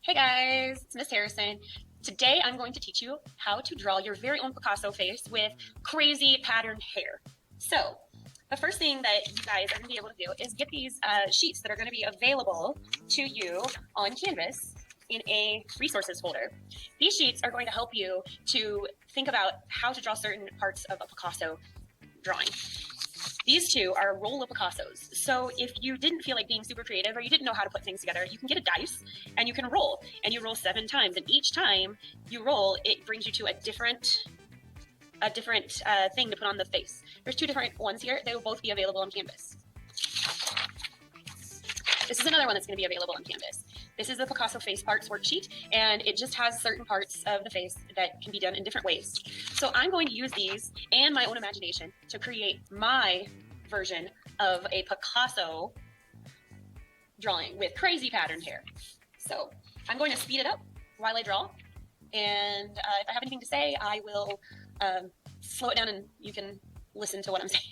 Hey guys, it's Miss Harrison. Today I'm going to teach you how to draw your very own Picasso face with crazy patterned hair. So, the first thing that you guys are going to be able to do is get these sheets that are going to be available to you on Canvas in a resources folder. These sheets are going to help you to think about how to draw certain parts of a Picasso drawing. These two are a roll of Picassos. So if you didn't feel like being super creative or you didn't know how to put things together, you can get a dice and you can roll. And you roll 7 times. And each time you roll, it brings you to a different thing to put on the face. There's 2 different ones here. They will both be available on Canvas. This is another one that's going to be available on Canvas. This is the Picasso face parts worksheet, and it just has certain parts of the face that can be done in different ways. So I'm going to use these and my own imagination to create my version of a Picasso drawing with crazy patterned hair. So I'm going to speed it up while I draw, and if I have anything to say, I will slow it down and you can listen to what I'm saying.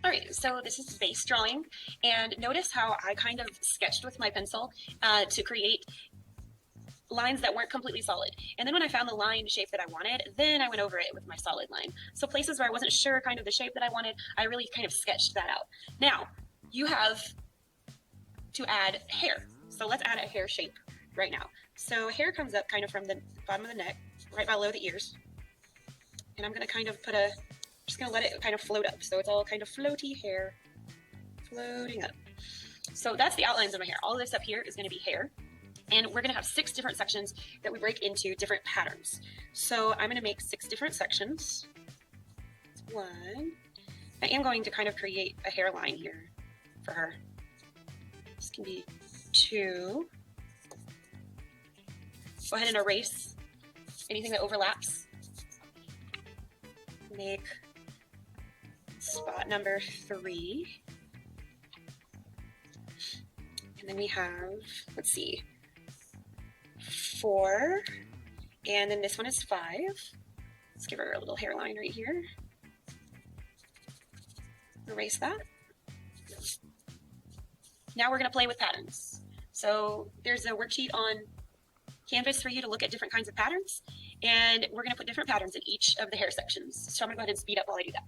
All right, so this is base drawing, and notice how I kind of sketched with my pencil to create lines that weren't completely solid. And then when I found the line shape that I wanted, then I went over it with my solid line. So places where I wasn't sure kind of the shape that I wanted, I really kind of sketched that out. Now, you have to add hair. So let's add a hair shape right now. So hair comes up kind of from the bottom of the neck, right below the ears. And I'm gonna kind of just gonna let it kind of float up. So it's all kind of floaty hair floating up. So that's the outlines of my hair. All of this up here is gonna be hair. And we're gonna have 6 different sections that we break into different patterns. So I'm gonna make 6 different sections. That's 1. I am going to kind of create a hairline here for her. This can be 2. Go ahead and erase anything that overlaps. Make spot number 3. And then we have, let's see, 4. And then this one is 5. Let's give her a little hairline right here. Erase that. Now we're going to play with patterns. So there's a worksheet on Canvas for you to look at different kinds of patterns. And we're going to put different patterns in each of the hair sections. So I'm going to go ahead and speed up while I do that.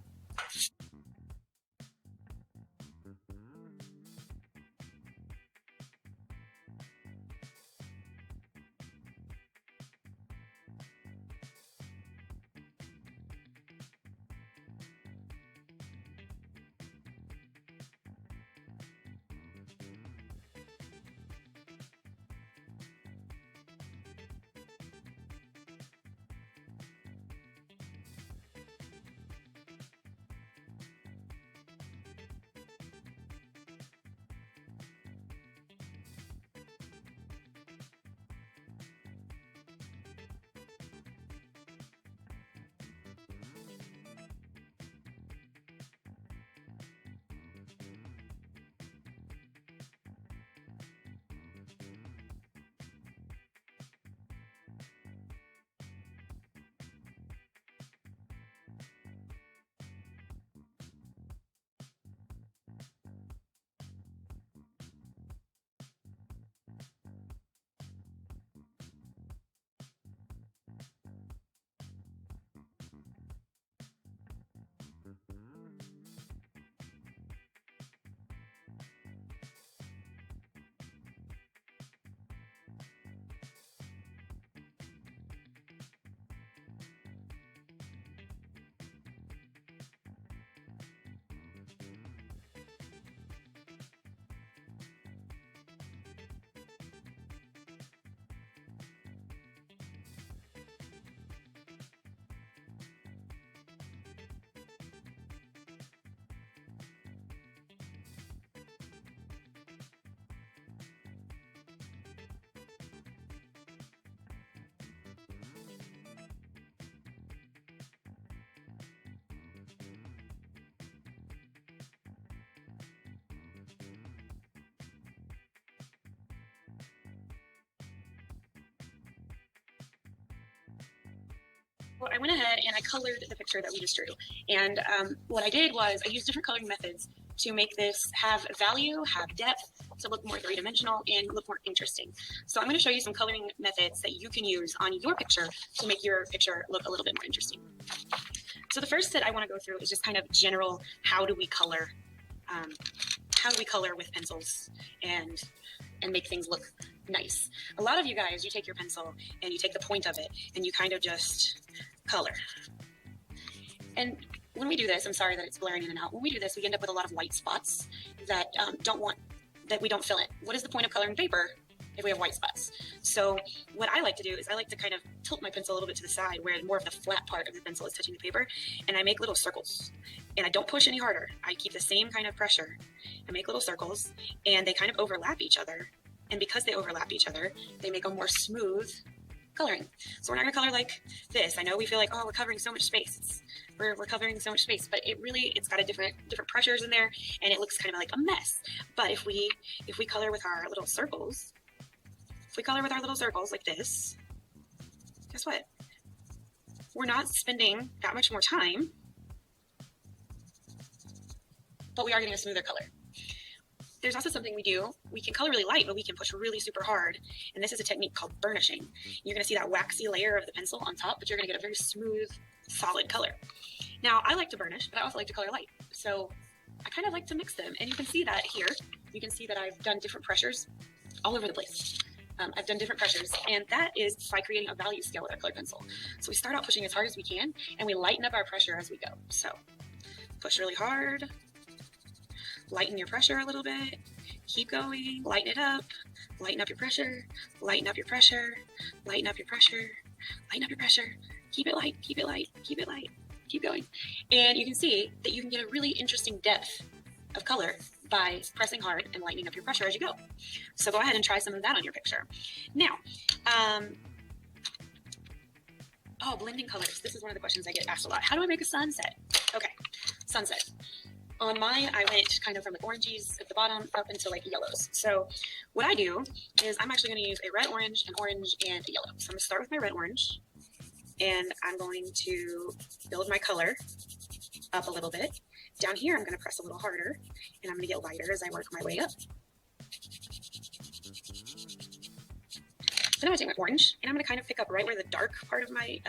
So I went ahead and I colored the picture that we just drew. And what I did was I used different coloring methods to make this have value, have depth, to look more three-dimensional and look more interesting. So I'm going to show you some coloring methods that you can use on your picture to make your picture look a little bit more interesting. So the first that I want to go through is just kind of general, how do we color with pencils and make things look nice. A lot of you guys, you take your pencil and you take the point of it and you kind of just color. And when we do this, I'm sorry that it's blurring in and out. When we do this, we end up with a lot of white spots that we don't fill in. What is the point of coloring paper if we have white spots? So what I like to do is I like to kind of tilt my pencil a little bit to the side where more of the flat part of the pencil is touching the paper, and I make little circles. And I don't push any harder. I keep the same kind of pressure. I make little circles, and they kind of overlap each other. And because they overlap each other, they make a more smooth coloring. So we're not going to color like this. I know we feel like, oh, we're covering so much space. We're covering so much space, but it's got a different pressures in there, and it looks kind of like a mess. But if we color with our little circles, like this, guess what? We're not spending that much more time, but we are getting a smoother color. There's also something we do. We can color really light, but we can push really super hard. And this is a technique called burnishing. You're going to see that waxy layer of the pencil on top, but you're going to get a very smooth, solid color. Now, I like to burnish, but I also like to color light. So I kind of like to mix them. And you can see that here. You can see that I've done different pressures all over the place. I've done different pressures, and that is by creating a value scale with our colored pencil. So we start out pushing as hard as we can, and we lighten up our pressure as we go. So push really hard, lighten your pressure a little bit, keep going, lighten it up, lighten up your pressure, lighten up your pressure, lighten up your pressure, lighten up your pressure, keep it light, keep it light, keep it light, keep going. And you can see that you can get a really interesting depth of color by pressing hard and lightening up your pressure as you go. So go ahead and try some of that on your picture. Now, blending colors. This is one of the questions I get asked a lot. How do I make a sunset? Okay, sunset. On mine, I went kind of from the oranges at the bottom up into like yellows. So what I do is I'm actually going to use a red, orange, an orange, and a yellow. So I'm going to start with my red, orange, and I'm going to build my color up a little bit. Down here, I'm going to press a little harder, and I'm going to get lighter as I work my way up. Then I'm going to take my orange, and I'm going to kind of pick up right where the dark part of my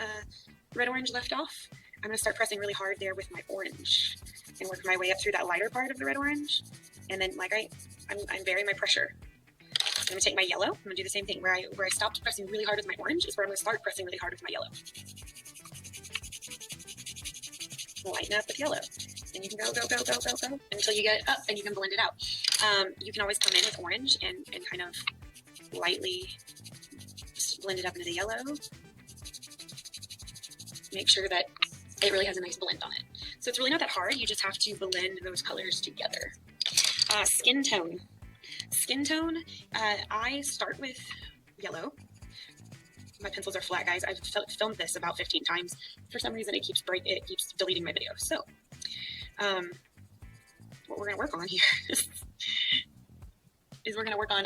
red-orange left off. I'm going to start pressing really hard there with my orange and work my way up through that lighter part of the red-orange. And then I'm varying my pressure. I'm going to take my yellow. I'm going to do the same thing. Where I stopped pressing really hard with my orange is where I'm going to start pressing really hard with my yellow. Lighten up with yellow. And you can go until you get up and you can blend it out. You can always come in with orange and kind of lightly just blend it up into the yellow. Make sure that it really has a nice blend on it. So it's really not that hard. You just have to blend those colors together. Skin tone. Skin tone, I start with yellow. My pencils are flat, guys. I've filmed this about 15 times. For some reason, it keeps deleting my video. So what we're going to work on here is we're going to work on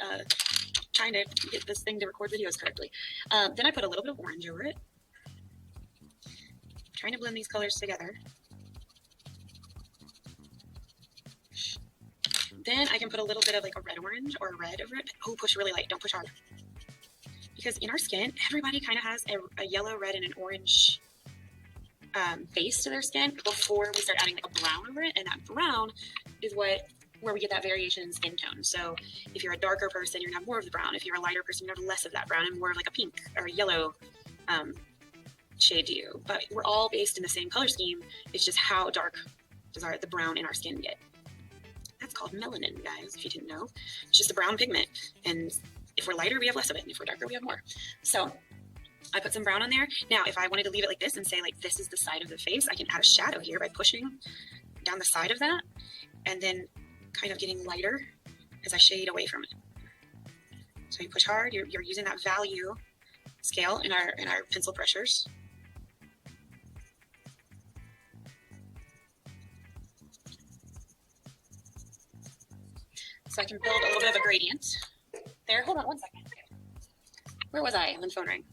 trying to get this thing to record videos correctly. Then I put a little bit of orange over it. Trying to blend these colors together. Then I can put a little bit of like a red-orange or a red over it. Oh, push really light. Don't push hard. Because in our skin, everybody kind of has a yellow, red, and an orange base to their skin before we start adding like a brown over it. And that brown is where we get that variation in skin tone. So if you're a darker person, you're going to have more of the brown. If you're a lighter person, you're going to have less of that brown and more of like a pink or a yellow shade to you. But we're all based in the same color scheme. It's just how dark does the brown in our skin get. That's called melanin, guys, if you didn't know. It's just a brown pigment. And if we're lighter, we have less of it. And if we're darker, we have more. So I put some brown on there. Now, if I wanted to leave it like this and say, like, this is the side of the face, I can add a shadow here by pushing down the side of that and then kind of getting lighter as I shade away from it. So you push hard. You're using that value scale in our pencil pressures. So I can build a little bit of a gradient there. Hold on one second. Where was I when the phone rang?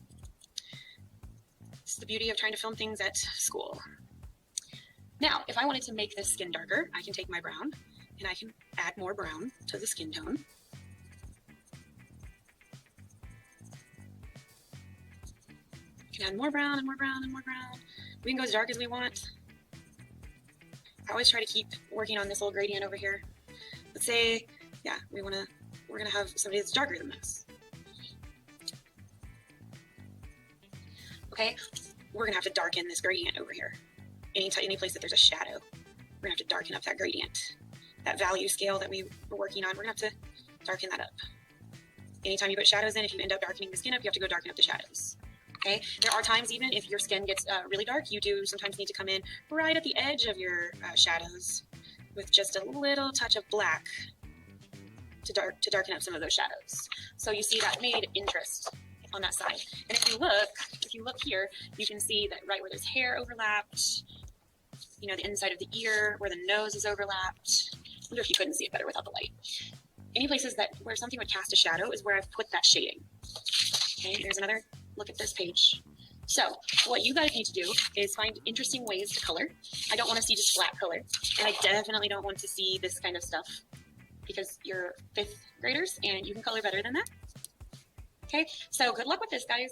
This is the beauty of trying to film things at school. Now, if I wanted to make this skin darker, I can take my brown and I can add more brown to the skin tone. We can add more brown and more brown and more brown. We can go as dark as we want. I always try to keep working on this little gradient over here. Let's say, yeah, we're gonna have somebody that's darker than this. Okay, we're gonna have to darken this gradient over here. Any place that there's a shadow, we're gonna have to darken up that gradient. That value scale that we were working on, we're gonna have to darken that up. Anytime you put shadows in, if you end up darkening the skin up, you have to go darken up the shadows. Okay, there are times even if your skin gets really dark, you do sometimes need to come in right at the edge of your shadows with just a little touch of black to darken up some of those shadows. So you see that made interest on that side. And if you look here, you can see that right where there's hair overlapped, you know, the inside of the ear, where the nose is overlapped. I wonder if you couldn't see it better without the light. Any places where something would cast a shadow is where I've put that shading. Okay, there's another look at this page. So what you guys need to do is find interesting ways to color. I don't want to see just flat color, and I definitely don't want to see this kind of stuff because you're 5th graders and you can color better than that. Okay, so good luck with this, guys.